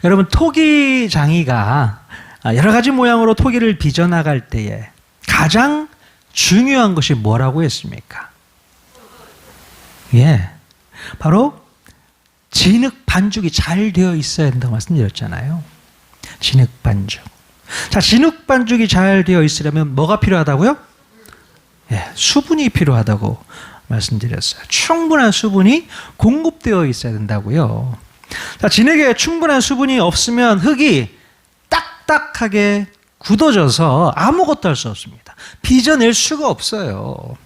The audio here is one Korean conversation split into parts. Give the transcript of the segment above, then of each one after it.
여러분, 토기장이가 여러 가지 모양으로 토기를 빚어나갈 때에 가장 중요한 것이 뭐라고 했습니까? 예, 바로 진흙 반죽이 잘 되어 있어야 된다고 말씀드렸잖아요. 진흙 반죽. 자, 진흙 반죽이 잘 되어 있으려면 뭐가 필요하다고요? 예, 수분이 필요하다고 말씀드렸어요. 충분한 수분이 공급되어 있어야 된다고요. 자, 진흙에 충분한 수분이 없으면 흙이 딱딱하게 굳어져서 아무것도 할 수 없습니다. 빚어낼 수가 없어요.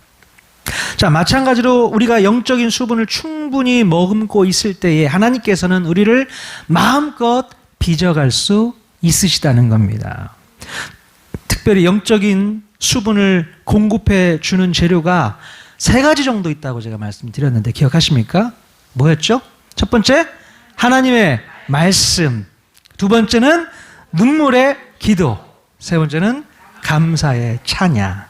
자, 마찬가지로 우리가 영적인 수분을 충분히 머금고 있을 때에 하나님께서는 우리를 마음껏 빚어갈 수 있으시다는 겁니다. 특별히 영적인 수분을 공급해 주는 재료가 3가지 정도 있다고 제가 말씀드렸는데 기억하십니까? 뭐였죠? 첫 번째, 하나님의 말씀. 두 번째는 눈물의 기도. 세 번째는 감사의 찬양.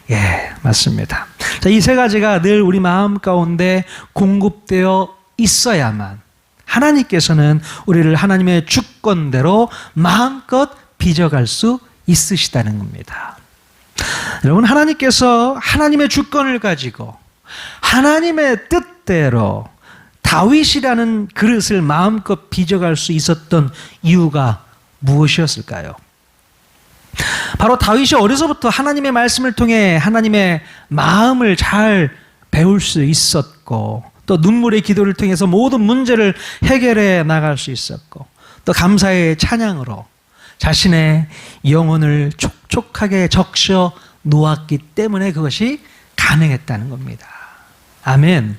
예, 맞습니다. 자, 이 3가지가 늘 우리 마음 가운데 공급되어 있어야만 하나님께서는 우리를 하나님의 주권대로 마음껏 빚어갈 수 있으시다는 겁니다. 여러분, 하나님께서 하나님의 주권을 가지고 하나님의 뜻대로 다윗이라는 그릇을 마음껏 빚어갈 수 있었던 이유가 무엇이었을까요? 바로 다윗이 어려서부터 하나님의 말씀을 통해 하나님의 마음을 잘 배울 수 있었고, 또 눈물의 기도를 통해서 모든 문제를 해결해 나갈 수 있었고, 또 감사의 찬양으로 자신의 영혼을 촉촉하게 적셔 놓았기 때문에 그것이 가능했다는 겁니다. 아멘.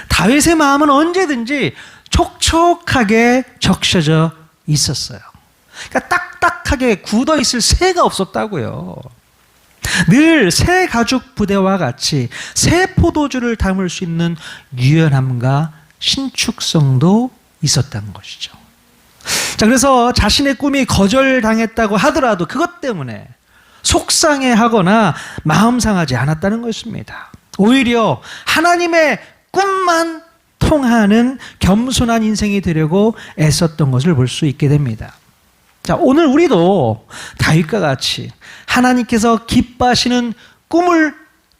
다윗의 마음은 언제든지 촉촉하게 적셔져 있었어요. 그러니까 딱딱하게 굳어 있을 새가 없었다고요. 늘 새 가죽 부대와 같이 새 포도주를 담을 수 있는 유연함과 신축성도 있었다는 것이죠. 자, 그래서 자신의 꿈이 거절당했다고 하더라도 그것 때문에 속상해하거나 마음 상하지 않았다는 것입니다. 오히려 하나님의 꿈만 통하는 겸손한 인생이 되려고 애썼던 것을 볼 수 있게 됩니다. 자, 오늘 우리도 다윗과 같이 하나님께서 기뻐하시는 꿈을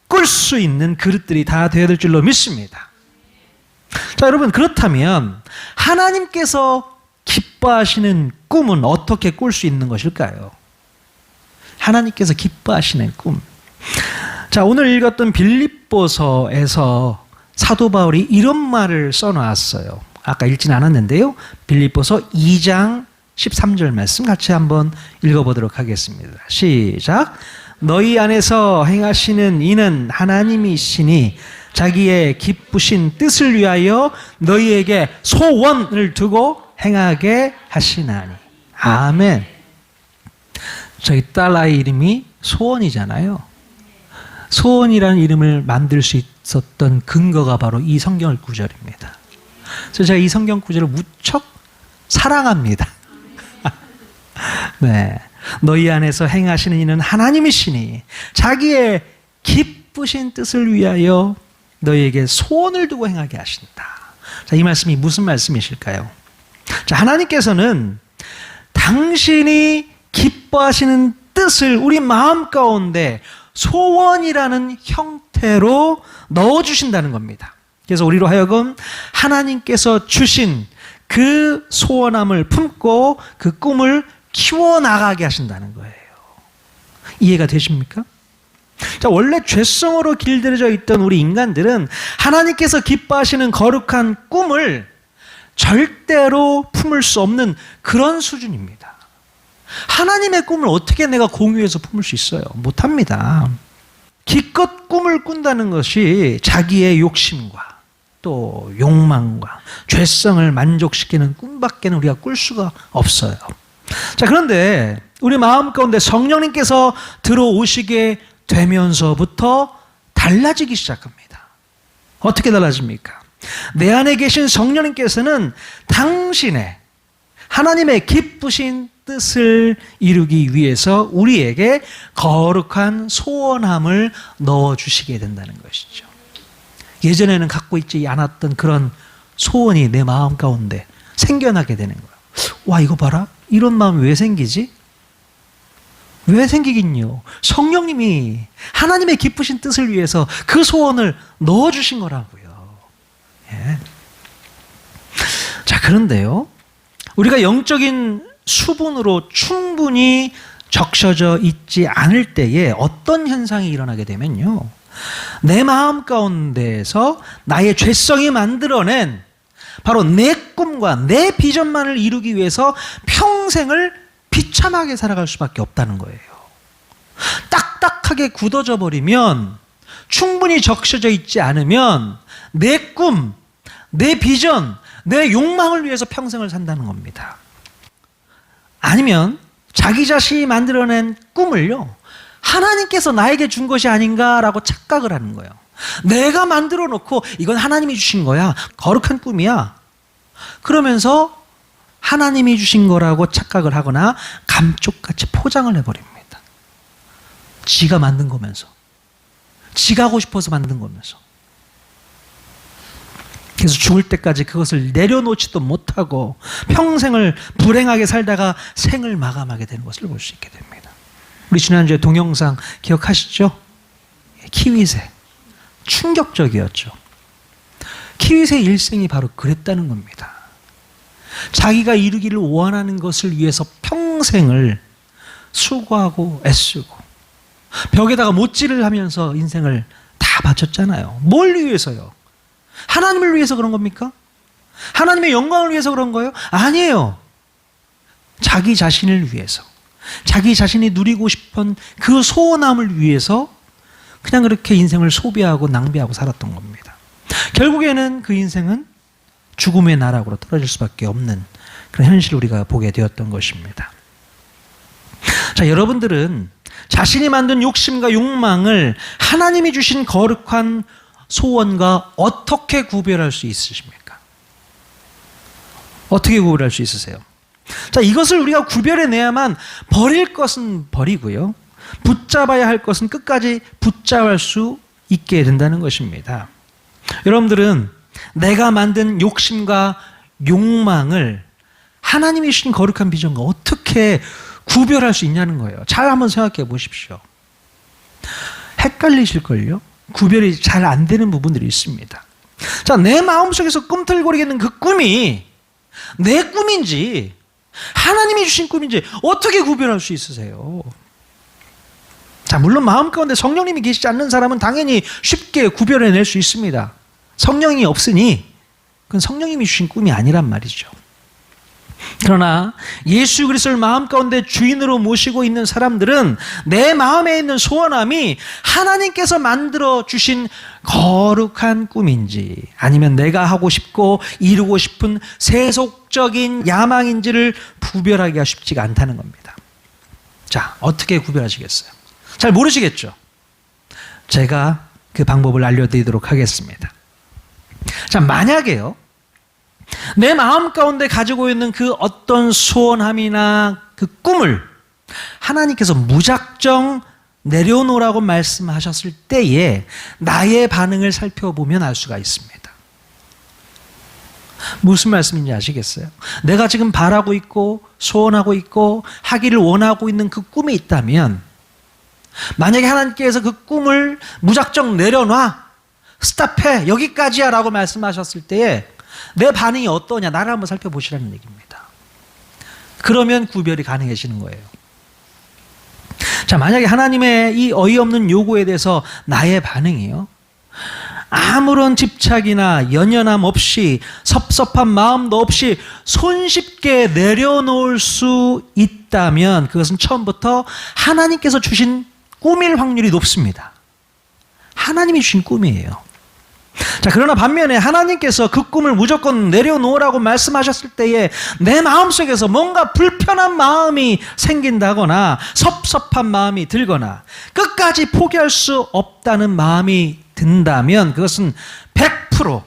꿀 수 있는 그릇들이 다 되어야 될 줄로 믿습니다. 자, 여러분, 그렇다면 하나님께서 기뻐하시는 꿈은 어떻게 꿀 수 있는 것일까요? 하나님께서 기뻐하시는 꿈. 자, 오늘 읽었던 빌립보서에서 사도 바울이 이런 말을 써놨어요. 아까 읽진 않았는데요. 빌립보서 2장 13절 말씀 같이 한번 읽어보도록 하겠습니다. 시작. 너희 안에서 행하시는 이는 하나님이시니 자기의 기쁘신 뜻을 위하여 너희에게 소원을 두고 행하게 하시나니. 아멘. 저희 딸아이 이름이 소원이잖아요. 소원이라는 이름을 만들 수 있었던 근거가 바로 이 성경 구절입니다. 그래서 제가 이 성경 구절을 무척 사랑합니다. 네, 너희 안에서 행하시는 이는 하나님이시니 자기의 기쁘신 뜻을 위하여 너희에게 소원을 두고 행하게 하신다. 자, 이 말씀이 무슨 말씀이실까요? 자, 하나님께서는 당신이 기뻐하시는 뜻을 우리 마음 가운데 소원이라는 형태로 넣어주신다는 겁니다. 그래서 우리로 하여금 하나님께서 주신 그 소원함을 품고 그 꿈을 키워나가게 하신다는 거예요. 이해가 되십니까? 자, 원래 죄성으로 길들여져 있던 우리 인간들은 하나님께서 기뻐하시는 거룩한 꿈을 절대로 품을 수 없는 그런 수준입니다. 하나님의 꿈을 어떻게 내가 공유해서 품을 수 있어요? 못합니다. 기껏 꿈을 꾼다는 것이 자기의 욕심과 또 욕망과 죄성을 만족시키는 꿈밖에는 우리가 꿀 수가 없어요. 자, 그런데 우리 마음 가운데 성령님께서 들어오시게 되면서부터 달라지기 시작합니다. 어떻게 달라집니까? 내 안에 계신 성령님께서는 당신의 하나님의 기쁘신 뜻을 이루기 위해서 우리에게 거룩한 소원함을 넣어주시게 된다는 것이죠. 예전에는 갖고 있지 않았던 그런 소원이 내 마음 가운데 생겨나게 되는 거예요. 와, 이거 봐라. 이런 마음이 왜 생기지? 왜 생기긴요? 성령님이 하나님의 기쁘신 뜻을 위해서 그 소원을 넣어주신 거라고요. 예. 자, 그런데요, 우리가 영적인 수분으로 충분히 적셔져 있지 않을 때에 어떤 현상이 일어나게 되면요, 내 마음 가운데에서 나의 죄성이 만들어낸 바로 내 꿈과 내 비전만을 이루기 위해서 평생을 비참하게 살아갈 수밖에 없다는 거예요. 딱딱하게 굳어져 버리면, 충분히 적셔져 있지 않으면 내 꿈, 내 비전, 내 욕망을 위해서 평생을 산다는 겁니다. 아니면 자기 자신이 만들어낸 꿈을요, 하나님께서 나에게 준 것이 아닌가라고 착각을 하는 거예요. 내가 만들어 놓고 이건 하나님이 주신 거야, 거룩한 꿈이야, 그러면서 하나님이 주신 거라고 착각을 하거나 감쪽같이 포장을 해버립니다. 지가 만든 거면서, 지가 하고 싶어서 만든 거면서. 그래서 죽을 때까지 그것을 내려놓지도 못하고 평생을 불행하게 살다가 생을 마감하게 되는 것을 볼 수 있게 됩니다. 우리 지난주에 동영상 기억하시죠? 키위새. 충격적이었죠. 키위새 일생이 바로 그랬다는 겁니다. 자기가 이루기를 원하는 것을 위해서 평생을 수고하고 애쓰고 벽에다가 못질을 하면서 인생을 다 바쳤잖아요. 뭘 위해서요? 하나님을 위해서 그런 겁니까? 하나님의 영광을 위해서 그런 거예요? 아니에요. 자기 자신을 위해서, 자기 자신이 누리고 싶은 그 소원함을 위해서 그냥 그렇게 인생을 소비하고 낭비하고 살았던 겁니다. 결국에는 그 인생은 죽음의 나락으로 떨어질 수밖에 없는 그런 현실을 우리가 보게 되었던 것입니다. 자, 여러분들은 자신이 만든 욕심과 욕망을 하나님이 주신 거룩한 소원과 어떻게 구별할 수 있으십니까? 어떻게 구별할 수 있으세요? 자, 이것을 우리가 구별해내야만 버릴 것은 버리고요, 붙잡아야 할 것은 끝까지 붙잡을 수 있게 된다는 것입니다. 여러분들은 내가 만든 욕심과 욕망을 하나님이 주신 거룩한 비전과 어떻게 구별할 수 있냐는 거예요. 잘 한번 생각해 보십시오. 헷갈리실걸요? 구별이 잘 안 되는 부분들이 있습니다. 자, 내 마음속에서 꿈틀거리겠는 그 꿈이 내 꿈인지 하나님이 주신 꿈인지 어떻게 구별할 수 있으세요? 자, 물론 마음 가운데 성령님이 계시지 않는 사람은 당연히 쉽게 구별해낼 수 있습니다. 성령이 없으니 그건 성령님이 주신 꿈이 아니란 말이죠. 그러나 예수 그리스도를 마음 가운데 주인으로 모시고 있는 사람들은 내 마음에 있는 소원함이 하나님께서 만들어 주신 거룩한 꿈인지 아니면 내가 하고 싶고 이루고 싶은 세속적인 야망인지를 구별하기가 쉽지가 않다는 겁니다. 자, 어떻게 구별하시겠어요? 잘 모르시겠죠? 제가 그 방법을 알려드리도록 하겠습니다. 자, 만약에요, 내 마음 가운데 가지고 있는 그 어떤 소원함이나 그 꿈을 하나님께서 무작정 내려놓으라고 말씀하셨을 때에 나의 반응을 살펴보면 알 수가 있습니다. 무슨 말씀인지 아시겠어요? 내가 지금 바라고 있고 소원하고 있고 하기를 원하고 있는 그 꿈이 있다면, 만약에 하나님께서 그 꿈을 무작정 내려놔, 스탑해, 여기까지야 라고 말씀하셨을 때에 내 반응이 어떠냐, 나를 한번 살펴보시라는 얘기입니다. 그러면 구별이 가능해지는 거예요. 자, 만약에 하나님의 이 어이없는 요구에 대해서 나의 반응이요, 아무런 집착이나 연연함 없이 섭섭한 마음도 없이 손쉽게 내려놓을 수 있다면 그것은 처음부터 하나님께서 주신 꿈일 확률이 높습니다. 하나님이 주신 꿈이에요. 자, 그러나 반면에 하나님께서 그 꿈을 무조건 내려놓으라고 말씀하셨을 때에 내 마음속에서 뭔가 불편한 마음이 생긴다거나 섭섭한 마음이 들거나 끝까지 포기할 수 없다는 마음이 든다면 그것은 100%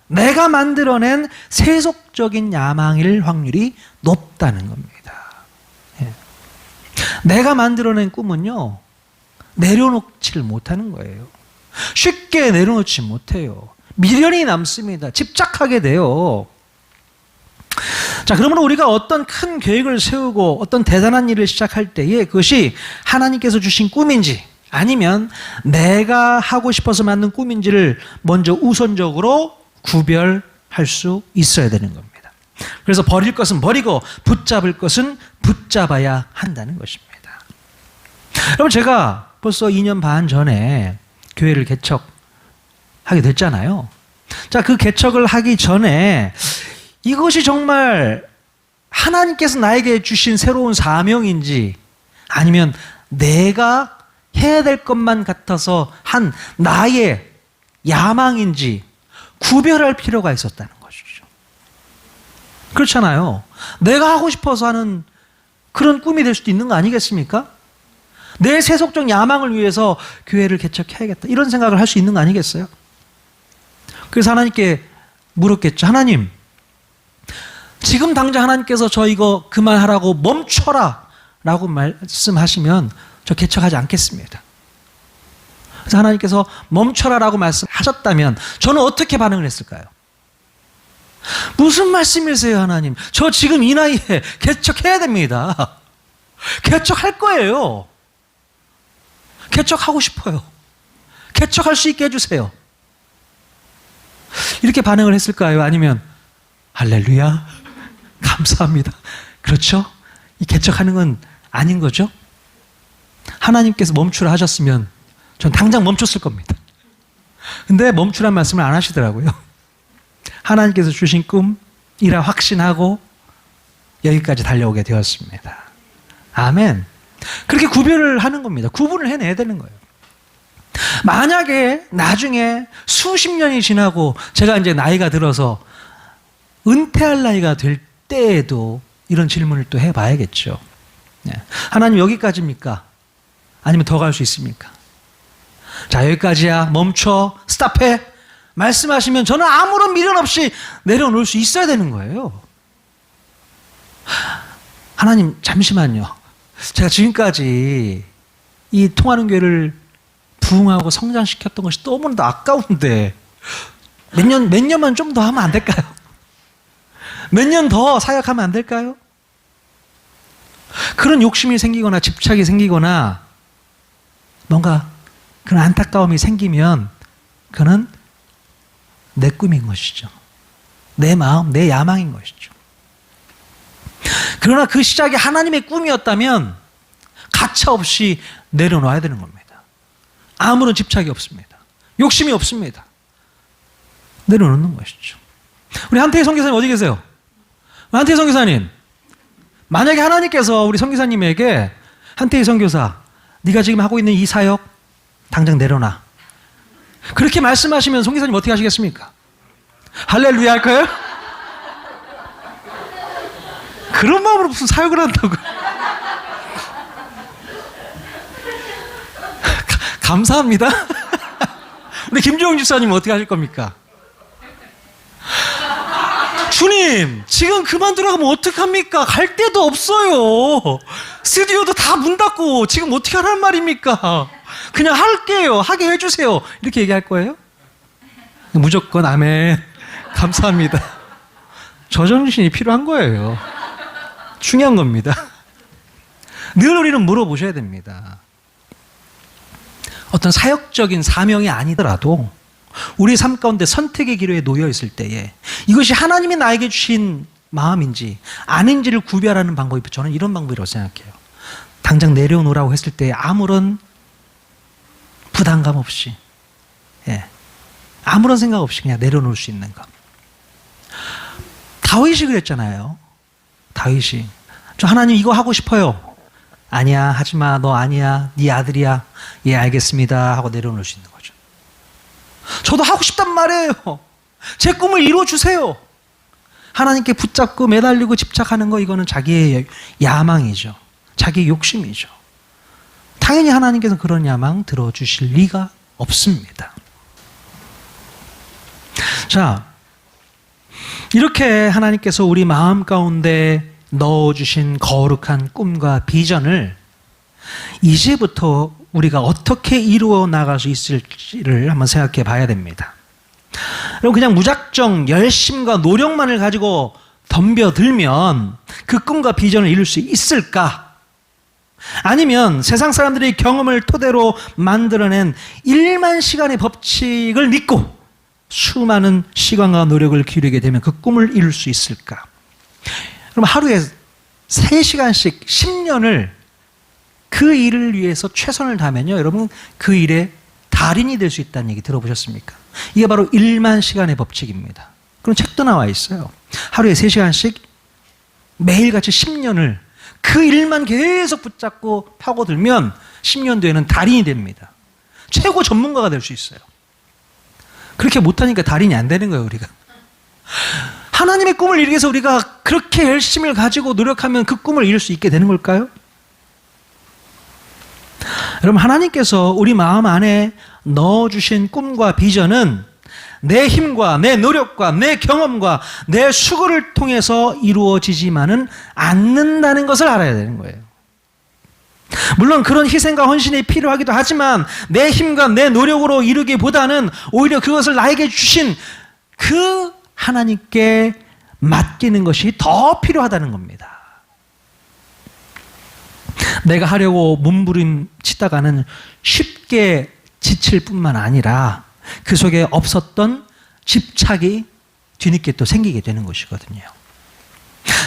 내가 만들어낸 세속적인 야망일 확률이 높다는 겁니다. 예. 내가 만들어낸 꿈은요, 내려놓지를 못하는 거예요. 쉽게 내려놓지 못해요. 미련이 남습니다. 집착하게 돼요. 자, 그러므로 우리가 어떤 큰 계획을 세우고 어떤 대단한 일을 시작할 때에 그것이 하나님께서 주신 꿈인지 아니면 내가 하고 싶어서 만든 꿈인지를 먼저 우선적으로 구별할 수 있어야 되는 겁니다. 그래서 버릴 것은 버리고 붙잡을 것은 붙잡아야 한다는 것입니다. 여러분, 제가 벌써 2년 반 전에 교회를 개척하게 됐잖아요. 자, 그 개척을 하기 전에 이것이 정말 하나님께서 나에게 주신 새로운 사명인지 아니면 내가 해야 될 것만 같아서 한 나의 야망인지 구별할 필요가 있었다는 것이죠. 그렇잖아요. 내가 하고 싶어서 하는 그런 꿈이 될 수도 있는 거 아니겠습니까? 내 세속적 야망을 위해서 교회를 개척해야겠다 이런 생각을 할 수 있는 거 아니겠어요? 그래서 하나님께 물었겠죠. 하나님, 지금 당장 하나님께서 저 이거 그만하라고 멈춰라 라고 말씀하시면 저 개척하지 않겠습니다. 그래서 하나님께서 멈춰라 라고 말씀하셨다면 저는 어떻게 반응을 했을까요? 무슨 말씀이세요, 하나님? 저 지금 이 나이에 개척해야 됩니다. 개척할 거예요. 개척하고 싶어요. 개척할 수 있게 해주세요. 이렇게 반응을 했을까요? 아니면 할렐루야, 감사합니다. 그렇죠? 이 개척하는 건 아닌 거죠? 하나님께서 멈추라 하셨으면 전 당장 멈췄을 겁니다. 근데 멈추란 말씀을 안 하시더라고요. 하나님께서 주신 꿈이라 확신하고 여기까지 달려오게 되었습니다. 아멘. 그렇게 구별을 하는 겁니다. 구분을 해내야 되는 거예요. 만약에 나중에 수십 년이 지나고 제가 이제 나이가 들어서 은퇴할 나이가 될 때에도 이런 질문을 또 해봐야겠죠. 하나님 여기까지입니까? 아니면 더 갈 수 있습니까? 자, 여기까지야. 멈춰. 스탑해. 말씀하시면 저는 아무런 미련 없이 내려놓을 수 있어야 되는 거예요. 하나님 잠시만요. 제가 지금까지 이 통하는 교회를 부흥하고 성장시켰던 것이 너무나도 아까운데 몇 년만 좀 더 하면 안 될까요? 몇 년 더 사역하면 안 될까요? 그런 욕심이 생기거나 집착이 생기거나 뭔가 그런 안타까움이 생기면 그는 내 꿈인 것이죠. 내 마음, 내 야망인 것이죠. 그러나 그 시작이 하나님의 꿈이었다면 가차없이 내려놔야 되는 겁니다. 아무런 집착이 없습니다. 욕심이 없습니다. 내려놓는 것이죠. 우리 한태희 선교사님 어디 계세요? 한태희 선교사님, 만약에 하나님께서 우리 선교사님에게 한태희 선교사, 네가 지금 하고 있는 이 사역 당장 내려놔, 그렇게 말씀하시면 선교사님 어떻게 하시겠습니까? 할렐루야 할 거예요? 그런 마음으로 무슨 사역을 한다고? 감사합니다. 우리 김종훈 집사님은 어떻게 하실 겁니까? 주님, 지금 그만 들어가면 어떡합니까? 갈 데도 없어요. 스튜디오도 다 문 닫고 지금 어떻게 하란 말입니까? 그냥 할게요. 하게 해주세요. 이렇게 얘기할 거예요? 무조건 아멘. 감사합니다. 저 정신이 필요한 거예요. 중요한 겁니다. 늘 우리는 물어보셔야 됩니다. 어떤 사역적인 사명이 아니더라도 우리 삶 가운데 선택의 기로에 놓여 있을 때에 이것이 하나님이 나에게 주신 마음인지 아닌지를 구별하는 방법이 저는 이런 방법이라고 생각해요. 당장 내려놓으라고 했을 때 아무런 부담감 없이, 아무런 생각 없이 그냥 내려놓을 수 있는 것. 다윗이 그랬잖아요. 다윗이, 저 하나님 이거 하고 싶어요. 아니야, 하지마. 너 아니야. 네 아들이야. 예, 알겠습니다 하고 내려놓을 수 있는 거죠. 저도 하고 싶단 말이에요. 제 꿈을 이루어주세요. 하나님께 붙잡고 매달리고 집착하는 거, 이거는 자기의 야망이죠. 자기의 욕심이죠. 당연히 하나님께서 그런 야망 들어주실 리가 없습니다. 자, 이렇게 하나님께서 우리 마음 가운데 넣어주신 거룩한 꿈과 비전을 이제부터 우리가 어떻게 이루어 나갈 수 있을지를 한번 생각해 봐야 됩니다. 그럼 그냥 무작정 열심과 노력만을 가지고 덤벼들면 그 꿈과 비전을 이룰 수 있을까? 아니면 세상 사람들의 경험을 토대로 만들어낸 1만 시간의 법칙을 믿고 수많은 시간과 노력을 기울이게 되면 그 꿈을 이룰 수 있을까? 그럼 하루에 3시간씩 10년을 그 일을 위해서 최선을 다하면요, 여러분 그 일에 달인이 될 수 있다는 얘기 들어보셨습니까? 이게 바로 1만 시간의 법칙입니다. 그럼 책도 나와 있어요. 하루에 3시간씩 매일같이 10년을 그 일만 계속 붙잡고 파고들면 10년 뒤에는 달인이 됩니다. 최고 전문가가 될 수 있어요. 그렇게 못하니까 달인이 안 되는 거예요, 우리가. 하나님의 꿈을 이루기 위해서 우리가 그렇게 열심을 가지고 노력하면 그 꿈을 이룰 수 있게 되는 걸까요? 여러분, 하나님께서 우리 마음 안에 넣어주신 꿈과 비전은 내 힘과 내 노력과 내 경험과 내 수고를 통해서 이루어지지만은 않는다는 것을 알아야 되는 거예요. 물론 그런 희생과 헌신이 필요하기도 하지만 내 힘과 내 노력으로 이루기보다는 오히려 그것을 나에게 주신 그 하나님께 맡기는 것이 더 필요하다는 겁니다. 내가 하려고 몸부림치다가는 쉽게 지칠 뿐만 아니라 그 속에 없었던 집착이 뒤늦게 또 생기게 되는 것이거든요.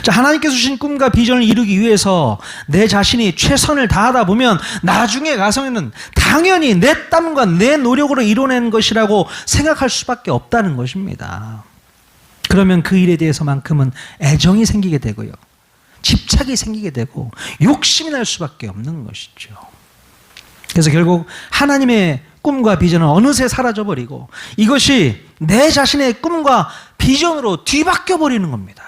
자, 하나님께서 주신 꿈과 비전을 이루기 위해서 내 자신이 최선을 다하다 보면 나중에 가서는 당연히 내 땀과 내 노력으로 이뤄낸 것이라고 생각할 수밖에 없다는 것입니다. 그러면 그 일에 대해서만큼은 애정이 생기게 되고요, 집착이 생기게 되고 욕심이 날 수밖에 없는 것이죠. 그래서 결국 하나님의 꿈과 비전은 어느새 사라져버리고 이것이 내 자신의 꿈과 비전으로 뒤바뀌어 버리는 겁니다.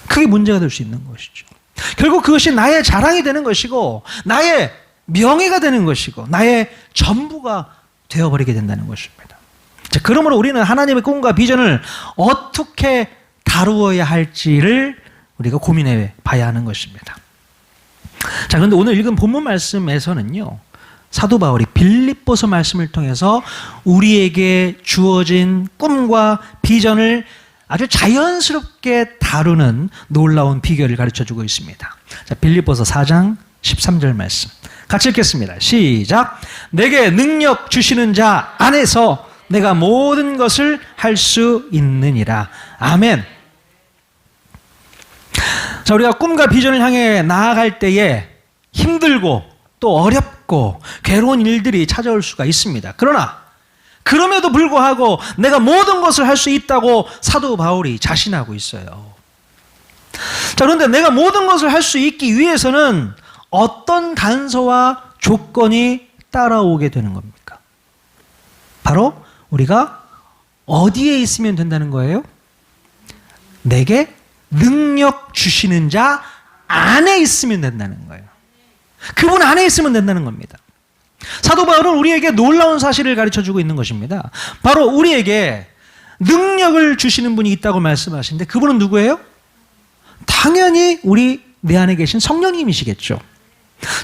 그게 문제가 될 수 있는 것이죠. 결국 그것이 나의 자랑이 되는 것이고 나의 명예가 되는 것이고 나의 전부가 되어버리게 된다는 것입니다. 자, 그러므로 우리는 하나님의 꿈과 비전을 어떻게 다루어야 할지를 우리가 고민해 봐야 하는 것입니다. 자, 그런데 오늘 읽은 본문 말씀에서는요, 사도 바울이 빌립보서 말씀을 통해서 우리에게 주어진 꿈과 비전을 아주 자연스럽게 다루는 놀라운 비결을 가르쳐주고 있습니다. 자, 빌립보서 4장 13절 말씀 같이 읽겠습니다. 시작. 내게 능력 주시는 자 안에서 내가 모든 것을 할 수 있느니라. 아멘. 자, 우리가 꿈과 비전을 향해 나아갈 때에 힘들고 또 어렵고 괴로운 일들이 찾아올 수가 있습니다. 그러나 그럼에도 불구하고 내가 모든 것을 할 수 있다고 사도 바울이 자신하고 있어요. 자, 그런데 내가 모든 것을 할 수 있기 위해서는 어떤 단서와 조건이 따라오게 되는 겁니까? 바로 우리가 어디에 있으면 된다는 거예요? 내게 능력 주시는 자 안에 있으면 된다는 거예요. 그분 안에 있으면 된다는 겁니다. 사도 바울은 우리에게 놀라운 사실을 가르쳐주고 있는 것입니다. 바로 우리에게 능력을 주시는 분이 있다고 말씀하시는데 그분은 누구예요? 당연히 내 안에 계신 성령님이시겠죠.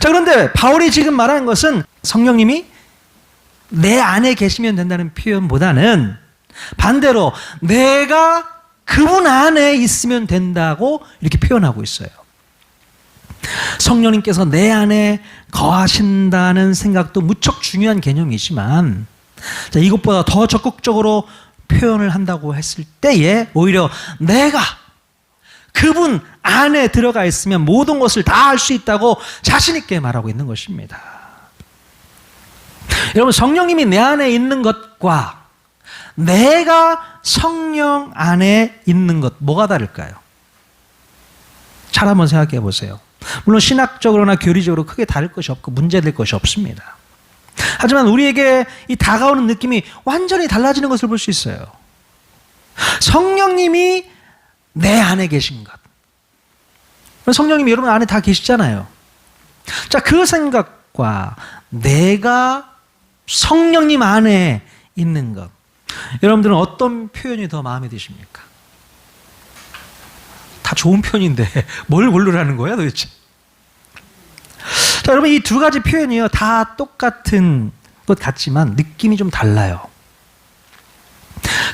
자, 그런데 바울이 지금 말하는 것은 성령님이 내 안에 계시면 된다는 표현보다는 반대로 내가 그분 안에 있으면 된다고 이렇게 표현하고 있어요. 성령님께서 내 안에 거하신다는 생각도 무척 중요한 개념이지만, 자, 이것보다 더 적극적으로 표현을 한다고 했을 때에 오히려 내가 그분 안에 들어가 있으면 모든 것을 다 할 수 있다고 자신 있게 말하고 있는 것입니다. 여러분, 성령님이 내 안에 있는 것과 내가 성령 안에 있는 것, 뭐가 다를까요? 잘 한번 생각해 보세요. 물론 신학적으로나 교리적으로 크게 다를 것이 없고 문제될 것이 없습니다. 하지만 우리에게 이 다가오는 느낌이 완전히 달라지는 것을 볼 수 있어요. 성령님이 내 안에 계신 것. 성령님이 여러분 안에 다 계시잖아요. 자, 그 생각과 내가 성령님 안에 있는 것, 여러분들은 어떤 표현이 더 마음에 드십니까? 다 좋은 표현인데 뭘 고르라는 거야 도대체? 자, 여러분, 이 두 가지 표현이요 다 똑같은 것 같지만 느낌이 좀 달라요.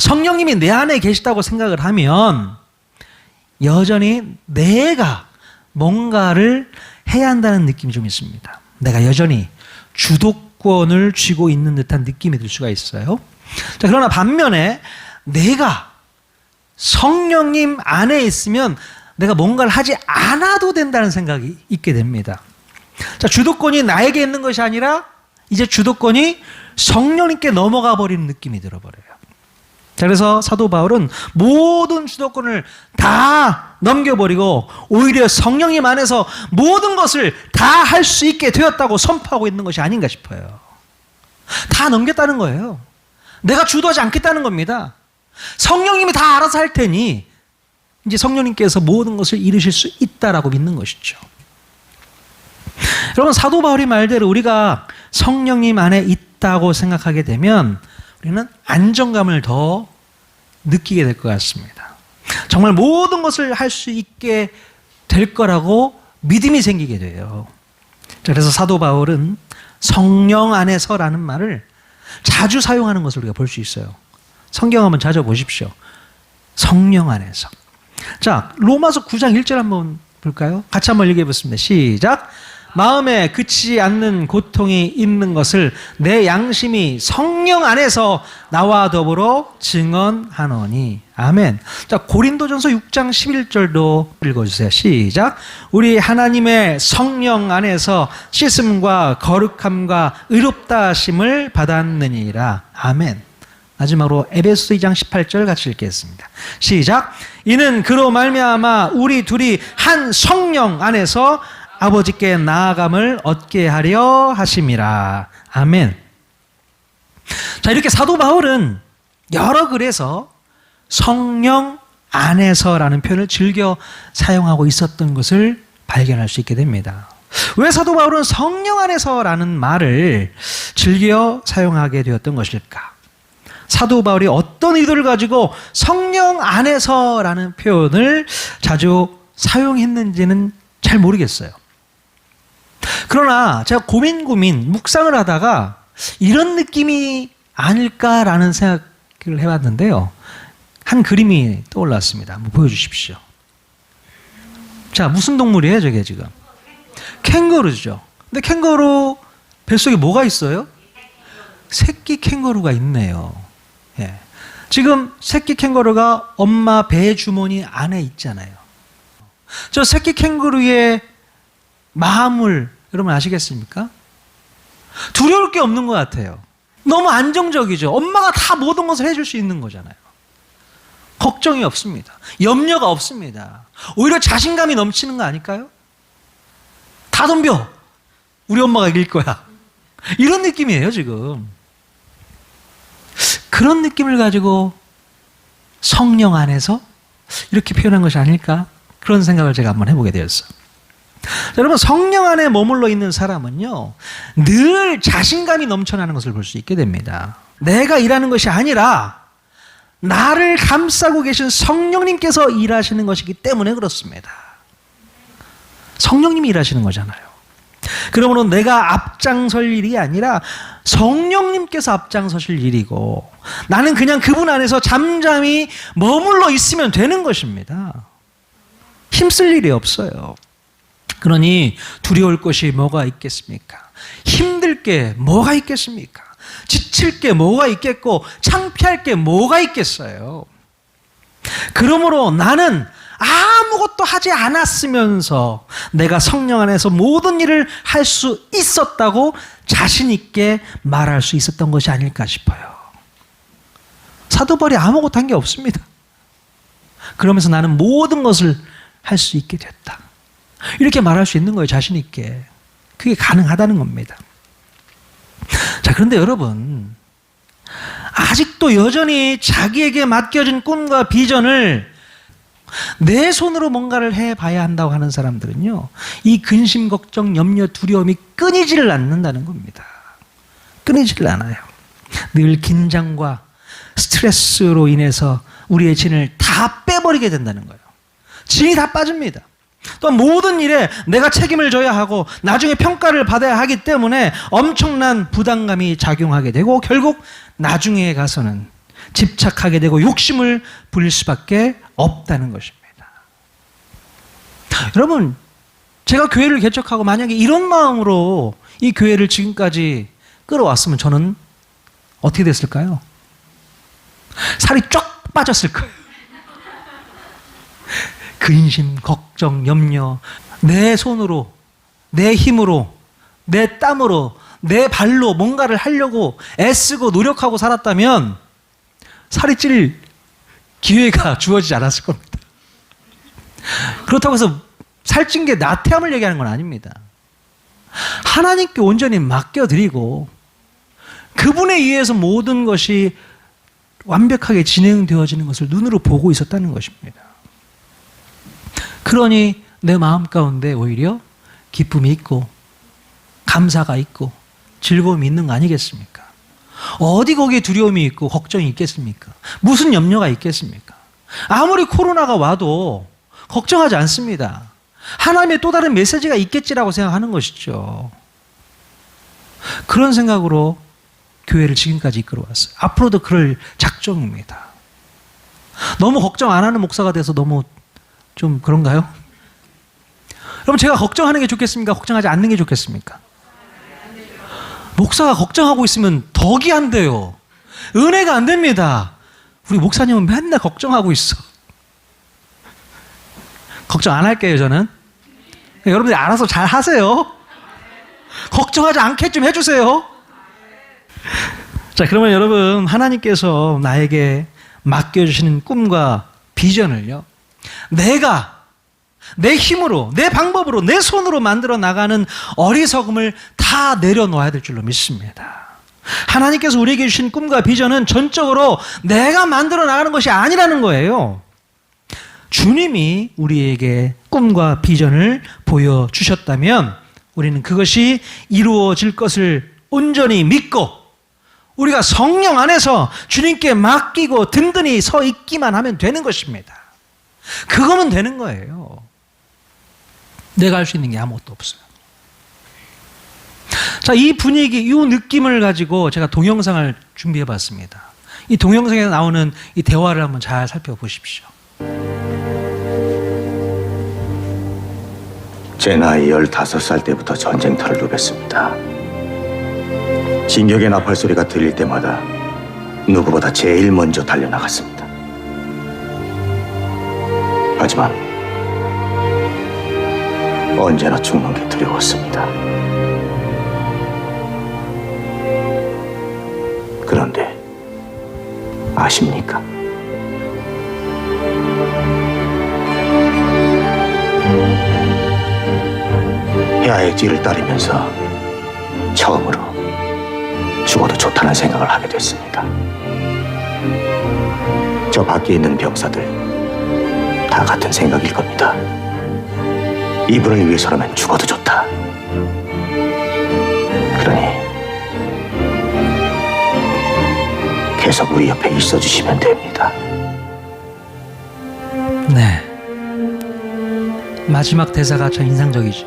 성령님이 내 안에 계시다고 생각을 하면 여전히 내가 뭔가를 해야 한다는 느낌이 좀 있습니다. 내가 여전히 주도권을 쥐고 있는 듯한 느낌이 들 수가 있어요. 자, 그러나 반면에 내가 성령님 안에 있으면 내가 뭔가를 하지 않아도 된다는 생각이 있게 됩니다. 자, 주도권이 나에게 있는 것이 아니라 이제 주도권이 성령님께 넘어가 버리는 느낌이 들어버려요. 자, 그래서 사도 바울은 모든 주도권을 다 넘겨버리고 오히려 성령님 안에서 모든 것을 다 할 수 있게 되었다고 선포하고 있는 것이 아닌가 싶어요. 다 넘겼다는 거예요. 내가 주도하지 않겠다는 겁니다. 성령님이 다 알아서 할 테니 이제 성령님께서 모든 것을 이루실 수 있다라고 믿는 것이죠. 여러분, 사도 바울의 말대로 우리가 성령님 안에 있다고 생각하게 되면 우리는 안정감을 더 느끼게 될 것 같습니다. 정말 모든 것을 할 수 있게 될 거라고 믿음이 생기게 돼요. 그래서 사도 바울은 성령 안에서라는 말을 자주 사용하는 것을 우리가 볼 수 있어요. 성경 한번 찾아보십시오. 성령 안에서. 자, 로마서 9장 1절 한번 볼까요? 같이 한번 읽어보겠습니다. 시작. 마음에 그치지 않는 고통이 있는 것을 내 양심이 성령 안에서 나와 더불어 증언하노니. 아멘. 자, 고린도전서 6장 11절도 읽어주세요. 시작. 우리 하나님의 성령 안에서 씻음과 거룩함과 의롭다 하심을 받았느니라. 아멘. 마지막으로 에베소 2장 18절 같이 읽겠습니다. 시작. 이는 그로 말미암아 우리 둘이 한 성령 안에서 아버지께 나아감을 얻게 하려 하심이라. 아멘. 자, 이렇게 사도 바울은 여러 글에서 성령 안에서라는 표현을 즐겨 사용하고 있었던 것을 발견할 수 있게 됩니다. 왜 사도 바울은 성령 안에서라는 말을 즐겨 사용하게 되었던 것일까? 사도 바울이 어떤 의도를 가지고 성령 안에서라는 표현을 자주 사용했는지는 잘 모르겠어요. 그러나 제가 고민 묵상을 하다가 이런 느낌이 아닐까라는 생각을 해봤는데요. 한 그림이 떠올랐습니다. 한번 보여주십시오. 자, 무슨 동물이에요, 저게 지금? 캥거루죠. 근데 캥거루 뱃속에 뭐가 있어요? 새끼 캥거루가 있네요. 예. 지금 새끼 캥거루가 엄마 배 주머니 안에 있잖아요. 저 새끼 캥거루의 마음을 여러분 아시겠습니까? 두려울 게 없는 것 같아요. 너무 안정적이죠. 엄마가 다 모든 것을 해줄 수 있는 거잖아요. 걱정이 없습니다. 염려가 없습니다. 오히려 자신감이 넘치는 거 아닐까요? 다 덤벼. 우리 엄마가 이길 거야. 이런 느낌이에요, 지금. 그런 느낌을 가지고 성령 안에서 이렇게 표현한 것이 아닐까? 그런 생각을 제가 한번 해보게 되었어요. 여러분, 성령 안에 머물러 있는 사람은요, 늘 자신감이 넘쳐나는 것을 볼 수 있게 됩니다. 내가 일하는 것이 아니라 나를 감싸고 계신 성령님께서 일하시는 것이기 때문에 그렇습니다. 성령님이 일하시는 거잖아요. 그러므로 내가 앞장설 일이 아니라 성령님께서 앞장서실 일이고, 나는 그냥 그분 안에서 잠잠히 머물러 있으면 되는 것입니다. 힘쓸 일이 없어요. 그러니 두려울 것이 뭐가 있겠습니까? 힘들 게 뭐가 있겠습니까? 지칠 게 뭐가 있겠고 창피할 게 뭐가 있겠어요? 그러므로 나는 아무것도 하지 않았으면서 내가 성령 안에서 모든 일을 할 수 있었다고 자신 있게 말할 수 있었던 것이 아닐까 싶어요. 사도 바울이 아무것도 한 게 없습니다. 그러면서 나는 모든 것을 할 수 있게 됐다. 이렇게 말할 수 있는 거예요, 자신 있게. 그게 가능하다는 겁니다. 자, 그런데 여러분, 아직도 여전히 자기에게 맡겨진 꿈과 비전을 내 손으로 뭔가를 해봐야 한다고 하는 사람들은요, 이 근심, 걱정, 염려, 두려움이 끊이지를 않는다는 겁니다. 끊이지를 않아요. 늘 긴장과 스트레스로 인해서 우리의 진을 다 빼버리게 된다는 거예요. 진이 다 빠집니다. 또 모든 일에 내가 책임을 져야 하고 나중에 평가를 받아야 하기 때문에 엄청난 부담감이 작용하게 되고 결국 나중에 가서는 집착하게 되고 욕심을 부릴 수밖에 없다는 것입니다. 여러분, 제가 교회를 개척하고 만약에 이런 마음으로 이 교회를 지금까지 끌어왔으면 저는 어떻게 됐을까요? 살이 쫙 빠졌을 거예요. 근심, 걱정, 염려, 내 손으로, 내 힘으로, 내 땀으로, 내 발로 뭔가를 하려고 애쓰고 노력하고 살았다면 살이 찔 기회가 주어지지 않았을 겁니다. 그렇다고 해서 살찐 게 나태함을 얘기하는 건 아닙니다. 하나님께 온전히 맡겨드리고 그분에 의해서 모든 것이 완벽하게 진행되어지는 것을 눈으로 보고 있었다는 것입니다. 그러니 내 마음 가운데 오히려 기쁨이 있고 감사가 있고 즐거움이 있는 거 아니겠습니까? 어디 거기에 두려움이 있고 걱정이 있겠습니까? 무슨 염려가 있겠습니까? 아무리 코로나가 와도 걱정하지 않습니다. 하나님의 또 다른 메시지가 있겠지라고 생각하는 것이죠. 그런 생각으로 교회를 지금까지 이끌어왔어요. 앞으로도 그럴 작정입니다. 너무 걱정 안 하는 목사가 돼서 너무 좀 그런가요? 여러분, 제가 걱정하는 게 좋겠습니까? 걱정하지 않는 게 좋겠습니까? 목사가 걱정하고 있으면 덕이 안 돼요. 은혜가 안 됩니다. 우리 목사님은 맨날 걱정하고 있어. 걱정 안 할게요, 저는. 여러분들이 알아서 잘 하세요. 걱정하지 않게 좀 해주세요. 자, 그러면 여러분, 하나님께서 나에게 맡겨주시는 꿈과 비전을요, 내가 내 힘으로, 내 방법으로, 내 손으로 만들어 나가는 어리석음을 다 내려놓아야 될 줄로 믿습니다. 하나님께서 우리에게 주신 꿈과 비전은 전적으로 내가 만들어 나가는 것이 아니라는 거예요. 주님이 우리에게 꿈과 비전을 보여주셨다면 우리는 그것이 이루어질 것을 온전히 믿고 우리가 성령 안에서 주님께 맡기고 든든히 서 있기만 하면 되는 것입니다. 그거면 되는 거예요. 내가 할 수 있는 게 아무것도 없어요. 자, 이 분위기, 이 느낌을 가지고 제가 동영상을 준비해 봤습니다. 이 동영상에 나오는 이 대화를 한번 잘 살펴보십시오. 제 나이 15살 때부터 전쟁터를 누볐습니다. 진격의 나팔 소리가 들릴 때마다 누구보다 제일 먼저 달려나갔습니다. 하지만 언제나 죽는 게 두려웠습니다. 그런데 아십니까? 야의 뒤를 따르면서 처음으로 죽어도 좋다는 생각을 하게 됐습니다. 저 밖에 있는 병사들 다 같은 생각일 겁니다. 이분을 위해서라면 죽어도 좋다. 그러니 계속 우리 옆에 있어 주시면 됩니다. 네. 마지막 대사가 참 인상적이죠.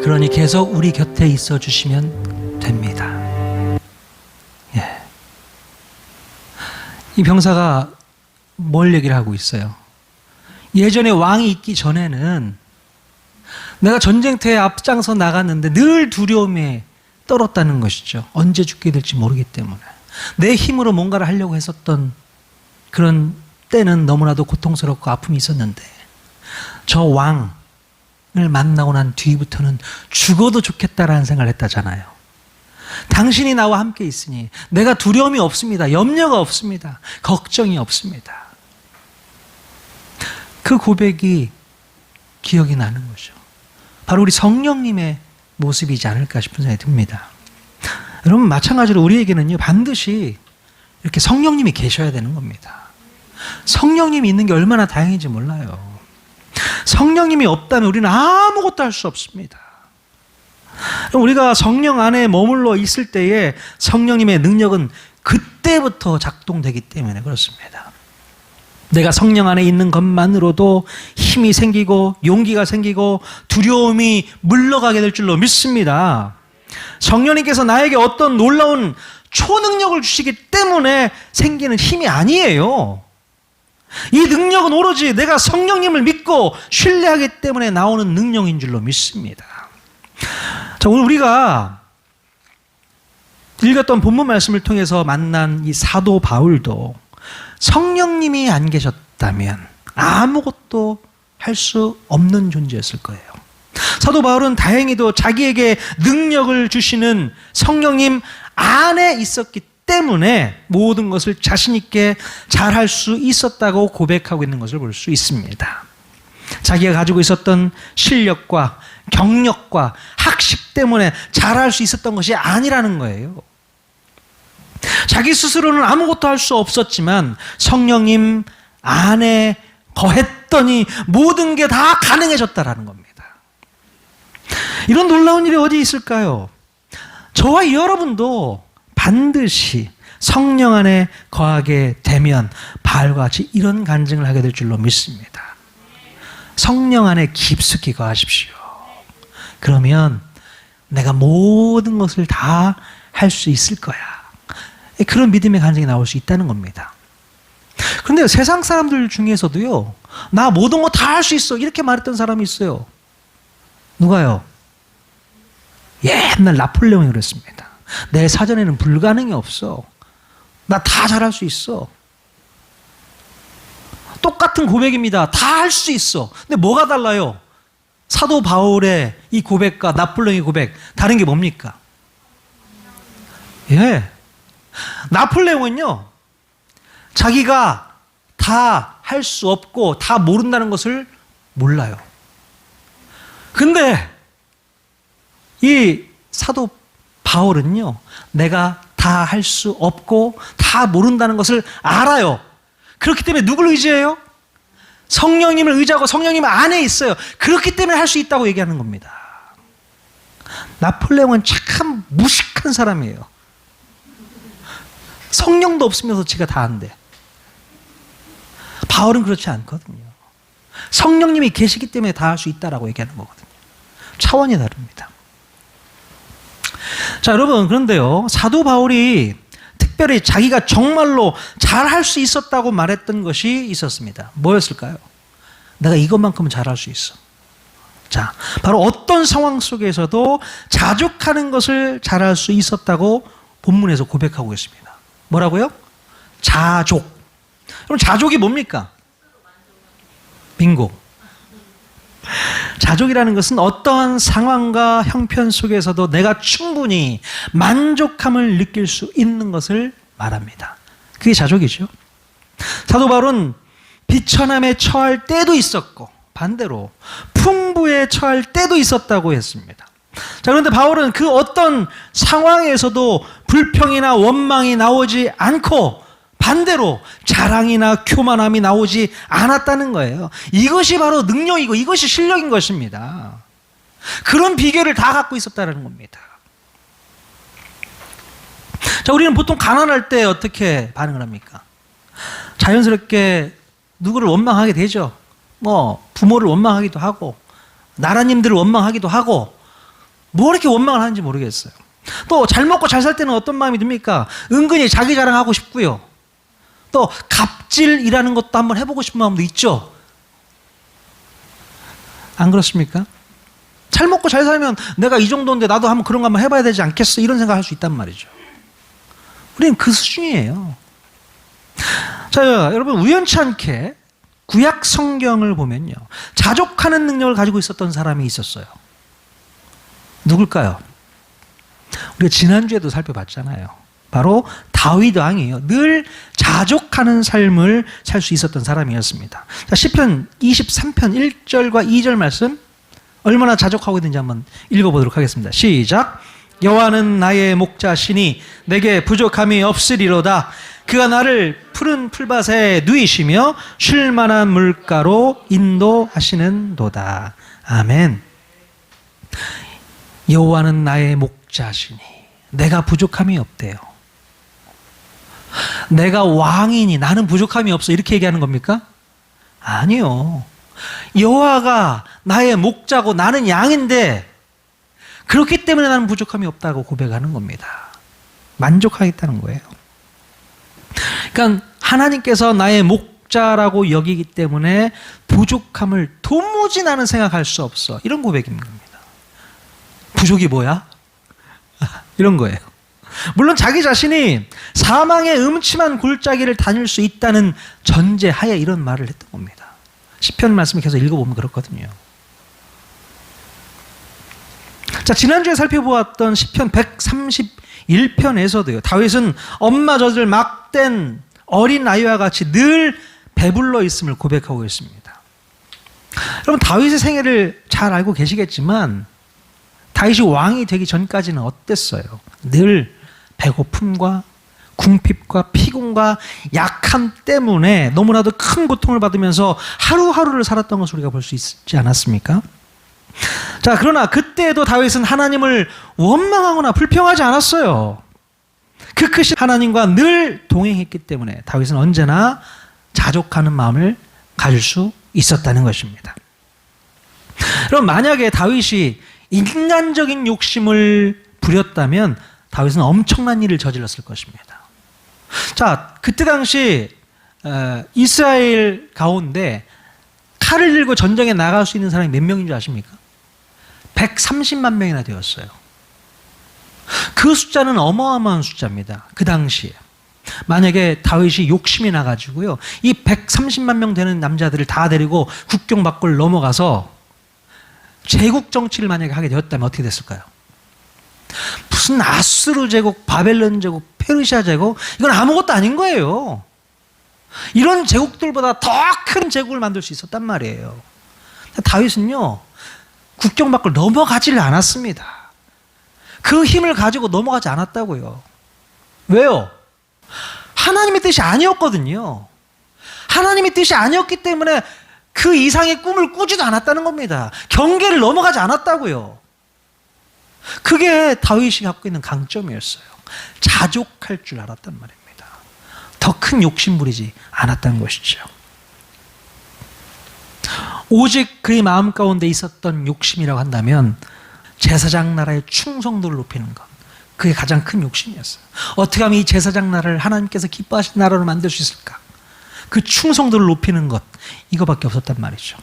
그러니 계속 우리 곁에 있어 주시면 됩니다. 예. 이 병사가 뭘 얘기를 하고 있어요? 예전에 왕이 있기 전에는 내가 전쟁터에 앞장서 나갔는데 늘 두려움에 떨었다는 것이죠. 언제 죽게 될지 모르기 때문에. 내 힘으로 뭔가를 하려고 했었던 그런 때는 너무나도 고통스럽고 아픔이 있었는데 저 왕을 만나고 난 뒤부터는 죽어도 좋겠다라는 생각을 했다잖아요. 당신이 나와 함께 있으니 내가 두려움이 없습니다. 염려가 없습니다. 걱정이 없습니다. 그 고백이 기억이 나는 거죠. 바로 우리 성령님의 모습이지 않을까 싶은 생각이 듭니다. 여러분, 마찬가지로 우리에게는요, 반드시 이렇게 성령님이 계셔야 되는 겁니다. 성령님이 있는 게 얼마나 다행인지 몰라요. 성령님이 없다면 우리는 아무것도 할 수 없습니다. 우리가 성령 안에 머물러 있을 때에 성령님의 능력은 그때부터 작동되기 때문에 그렇습니다. 내가 성령 안에 있는 것만으로도 힘이 생기고 용기가 생기고 두려움이 물러가게 될 줄로 믿습니다. 성령님께서 나에게 어떤 놀라운 초능력을 주시기 때문에 생기는 힘이 아니에요. 이 능력은 오로지 내가 성령님을 믿고 신뢰하기 때문에 나오는 능력인 줄로 믿습니다. 자, 오늘 우리가 읽었던 본문 말씀을 통해서 만난 이 사도 바울도 성령님이 안 계셨다면 아무것도 할 수 없는 존재였을 거예요. 사도 바울은 다행히도 자기에게 능력을 주시는 성령님 안에 있었기 때문에 모든 것을 자신 있게 잘할 수 있었다고 고백하고 있는 것을 볼 수 있습니다. 자기가 가지고 있었던 실력과 경력과 학식 때문에 잘할 수 있었던 것이 아니라는 거예요. 자기 스스로는 아무것도 할 수 없었지만 성령님 안에 거했더니 모든 게 다 가능해졌다라는 겁니다. 이런 놀라운 일이 어디 있을까요? 저와 여러분도 반드시 성령 안에 거하게 되면 바울과 같이 이런 간증을 하게 될 줄로 믿습니다. 성령 안에 깊숙이 거하십시오. 그러면 내가 모든 것을 다 할 수 있을 거야. 그런 믿음의 간증이 나올 수 있다는 겁니다. 그런데 세상 사람들 중에서도요, 나 모든 거 다 할 수 있어 이렇게 말했던 사람이 있어요. 누가요? 옛날 나폴레옹이 그랬습니다. 내 사전에는 불가능이 없어. 나 다 잘할 수 있어. 똑같은 고백입니다. 다 할 수 있어. 근데 뭐가 달라요? 사도 바울의 이 고백과 나폴레옹의 고백, 다른 게 뭡니까? 예. 나폴레옹은요, 자기가 다 할 수 없고 다 모른다는 것을 몰라요. 근데 이 사도 바울은요, 내가 다 할 수 없고 다 모른다는 것을 알아요. 그렇기 때문에 누굴 의지해요? 성령님을 의지하고 성령님 안에 있어요. 그렇기 때문에 할 수 있다고 얘기하는 겁니다. 나폴레옹은 참 무식한 사람이에요. 성령도 없으면서 지가 다 한대. 바울은 그렇지 않거든요. 성령님이 계시기 때문에 다 할 수 있다라고 얘기하는 거거든요. 차원이 다릅니다. 자, 여러분, 그런데요, 사도 바울이 특별히 자기가 정말로 잘할 수 있었다고 말했던 것이 있었습니다. 뭐였을까요? 내가 이것만큼은 잘할 수 있어. 자, 바로 어떤 상황 속에서도 자족하는 것을 잘할 수 있었다고 본문에서 고백하고 있습니다. 뭐라고요? 자족. 그럼 자족이 뭡니까? 빙고. 자족이라는 것은 어떠한 상황과 형편 속에서도 내가 충분히 만족함을 느낄 수 있는 것을 말합니다. 그게 자족이죠. 사도 바울은 비천함에 처할 때도 있었고 반대로 풍부에 처할 때도 있었다고 했습니다. 자, 그런데 바울은 그 어떤 상황에서도 불평이나 원망이 나오지 않고 반대로 자랑이나 교만함이 나오지 않았다는 거예요. 이것이 바로 능력이고 이것이 실력인 것입니다. 그런 비결을 다 갖고 있었다는 겁니다. 자, 우리는 보통 가난할 때 어떻게 반응을 합니까? 자연스럽게 누구를 원망하게 되죠. 뭐 부모를 원망하기도 하고 나라님들을 원망하기도 하고 뭐 이렇게 원망을 하는지 모르겠어요. 또 잘 먹고 잘 살 때는 어떤 마음이 듭니까? 은근히 자기 자랑하고 싶고요. 또 갑질이라는 것도 한번 해보고 싶은 마음도 있죠. 안 그렇습니까? 잘 먹고 잘 살면 내가 이 정도인데 나도 한번 그런 거 한번 해봐야 되지 않겠어? 이런 생각할 수 있단 말이죠. 우리는 그 수준이에요. 자, 여러분, 우연치 않게 구약 성경을 보면요, 자족하는 능력을 가지고 있었던 사람이 있었어요. 누굴까요? 우리가 지난주에도 살펴봤잖아요. 바로 다윗 왕이에요. 늘 자족하는 삶을 살 수 있었던 사람이었습니다. 자, 시편 23편 1절과 2절 말씀 얼마나 자족하고 있는지 한번 읽어보도록 하겠습니다. 시작. 여호와는 나의 목자시니 내게 부족함이 없으리로다. 그가 나를 푸른 풀밭에 누이시며 쉴 만한 물가로 인도하시는도다. 아멘. 여호와는 나의 목자시니 내가 부족함이 없대요. 내가 왕이니 나는 부족함이 없어 이렇게 얘기하는 겁니까? 아니요. 여호와가 나의 목자고 나는 양인데 그렇기 때문에 나는 부족함이 없다고 고백하는 겁니다. 만족하겠다는 거예요. 그러니까 하나님께서 나의 목자라고 여기기 때문에 부족함을 도무지 나는 생각할 수 없어. 이런 고백인 겁니다. 부족이 뭐야? 이런 거예요. 물론 자기 자신이 사망의 음침한 골짜기를 다닐 수 있다는 전제하에 이런 말을 했던 겁니다. 시편 말씀을 계속 읽어보면 그렇거든요. 자, 지난주에 살펴보았던 시편 131편에서도요. 다윗은 엄마 젖을 막된 어린 아이와 같이 늘 배불러 있음을 고백하고 있습니다. 여러분, 다윗의 생애를 잘 알고 계시겠지만 다윗이 왕이 되기 전까지는 어땠어요? 늘 배고픔과 궁핍과 피곤과 약함 때문에 너무나도 큰 고통을 받으면서 하루하루를 살았던 것을 우리가 볼 수 있지 않았습니까? 자, 그러나 그때에도 다윗은 하나님을 원망하거나 불평하지 않았어요. 그 크신 하나님과 늘 동행했기 때문에 다윗은 언제나 자족하는 마음을 가질 수 있었다는 것입니다. 그럼 만약에 다윗이 인간적인 욕심을 부렸다면 다윗은 엄청난 일을 저질렀을 것입니다. 자, 그때 당시 이스라엘 가운데 칼을 들고 전쟁에 나갈 수 있는 사람이 몇 명인 줄 아십니까? 130만 명이나 되었어요. 그 숫자는 어마어마한 숫자입니다. 그 당시에. 만약에 다윗이 욕심이 나가지고요, 이 130만 명 되는 남자들을 다 데리고 국경 밖을 넘어가서 제국 정치를 만약에 하게 되었다면 어떻게 됐을까요? 무슨 아수르 제국, 바벨론 제국, 페르시아 제국, 이건 아무것도 아닌 거예요. 이런 제국들보다 더 큰 제국을 만들 수 있었단 말이에요. 다윗은요, 국경 밖을 넘어가지를 않았습니다. 그 힘을 가지고 넘어가지 않았다고요. 왜요? 하나님의 뜻이 아니었거든요. 하나님의 뜻이 아니었기 때문에 그 이상의 꿈을 꾸지도 않았다는 겁니다. 경계를 넘어가지 않았다고요. 그게 다윗이 갖고 있는 강점이었어요. 자족할 줄 알았단 말입니다. 더 큰 욕심 부리지 않았다는 것이죠. 오직 그의 마음 가운데 있었던 욕심이라고 한다면 제사장 나라의 충성도를 높이는 것, 그게 가장 큰 욕심이었어요. 어떻게 하면 이 제사장 나라를 하나님께서 기뻐하신 나라로 만들 수 있을까? 그 충성도를 높이는 것, 이거밖에 없었단 말이죠.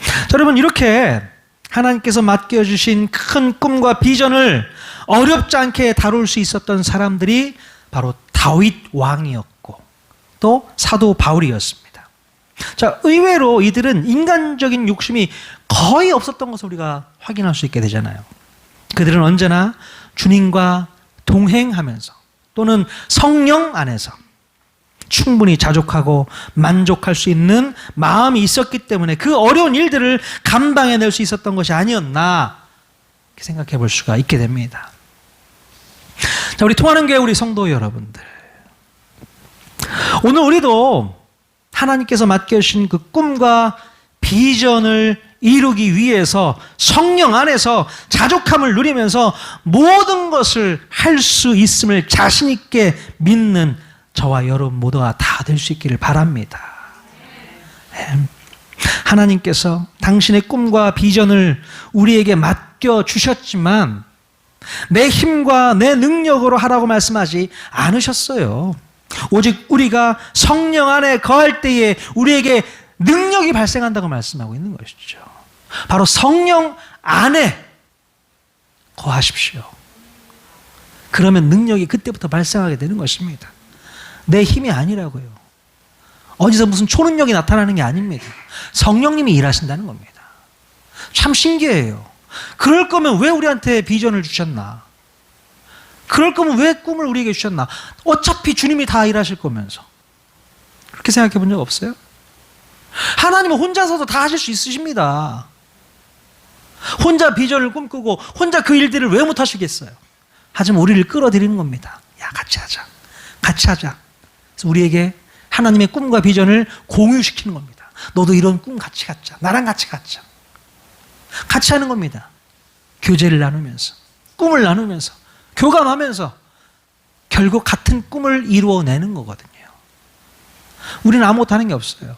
자, 여러분, 이렇게 하나님께서 맡겨주신 큰 꿈과 비전을 어렵지 않게 다룰 수 있었던 사람들이 바로 다윗 왕이었고 또 사도 바울이었습니다. 자, 의외로 이들은 인간적인 욕심이 거의 없었던 것을 우리가 확인할 수 있게 되잖아요. 그들은 언제나 주님과 동행하면서 또는 성령 안에서 충분히 자족하고 만족할 수 있는 마음이 있었기 때문에 그 어려운 일들을 감당해낼 수 있었던 것이 아니었나 이렇게 생각해 볼 수가 있게 됩니다. 자, 우리 통하는 교회 우리 성도 여러분들, 오늘 우리도 하나님께서 맡겨주신 그 꿈과 비전을 이루기 위해서 성령 안에서 자족함을 누리면서 모든 것을 할 수 있음을 자신 있게 믿는 저와 여러분 모두가 다 될 수 있기를 바랍니다. 하나님께서 당신의 꿈과 비전을 우리에게 맡겨주셨지만 내 힘과 내 능력으로 하라고 말씀하지 않으셨어요. 오직 우리가 성령 안에 거할 때에 우리에게 능력이 발생한다고 말씀하고 있는 것이죠. 바로 성령 안에 거하십시오. 그러면 능력이 그때부터 발생하게 되는 것입니다. 내 힘이 아니라고요. 어디서 무슨 초능력이 나타나는 게 아닙니다. 성령님이 일하신다는 겁니다. 참 신기해요. 그럴 거면 왜 우리한테 비전을 주셨나? 그럴 거면 왜 꿈을 우리에게 주셨나? 어차피 주님이 다 일하실 거면서. 그렇게 생각해 본 적 없어요? 하나님은 혼자서도 다 하실 수 있으십니다. 혼자 비전을 꿈꾸고 혼자 그 일들을 왜 못 하시겠어요? 하지만 우리를 끌어들이는 겁니다. 야, 같이 하자. 같이 하자. 그래서 우리에게 하나님의 꿈과 비전을 공유시키는 겁니다. 너도 이런 꿈 같이 갖자. 나랑 같이 갖자. 같이 하는 겁니다. 교제를 나누면서, 꿈을 나누면서, 교감하면서 결국 같은 꿈을 이루어내는 거거든요. 우리는 아무것도 하는 게 없어요.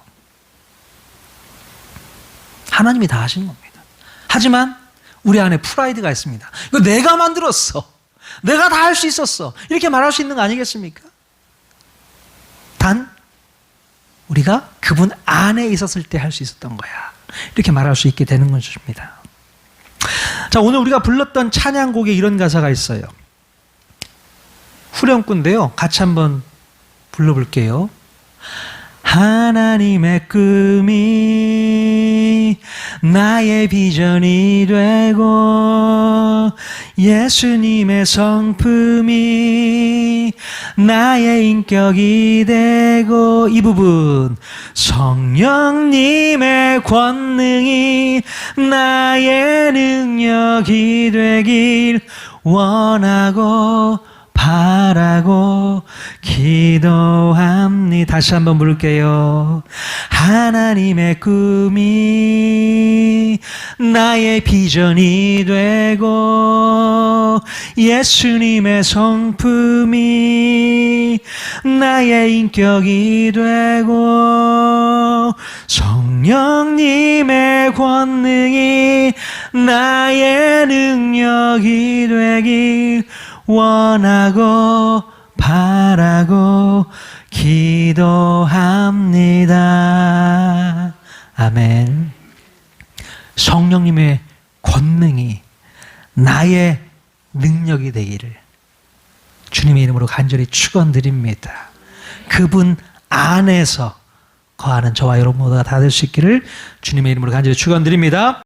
하나님이 다 하시는 겁니다. 하지만 우리 안에 프라이드가 있습니다. 이거 내가 만들었어. 내가 다 할 수 있었어. 이렇게 말할 수 있는 거 아니겠습니까? 단 우리가 그분 안에 있었을 때 할 수 있었던 거야. 이렇게 말할 수 있게 되는 것입니다. 자, 오늘 우리가 불렀던 찬양곡에 이런 가사가 있어요. 후렴구인데요. 같이 한번 불러볼게요. 하나님의 꿈이 나의 비전이 되고 예수님의 성품이 나의 인격이 되고, 이 부분, 성령님의 권능이 나의 능력이 되길 원하고 바라고 기도합니다. 다시 한번 부를게요. 하나님의 꿈이 나의 비전이 되고 예수님의 성품이 나의 인격이 되고 성령님의 권능이 나의 능력이 되길 원하고 바라고 기도합니다. 아멘. 성령님의 권능이 나의 능력이 되기를 주님의 이름으로 간절히 축원드립니다. 그분 안에서 거하는 저와 여러분 모두가 다 될 수 있기를 주님의 이름으로 간절히 축원드립니다.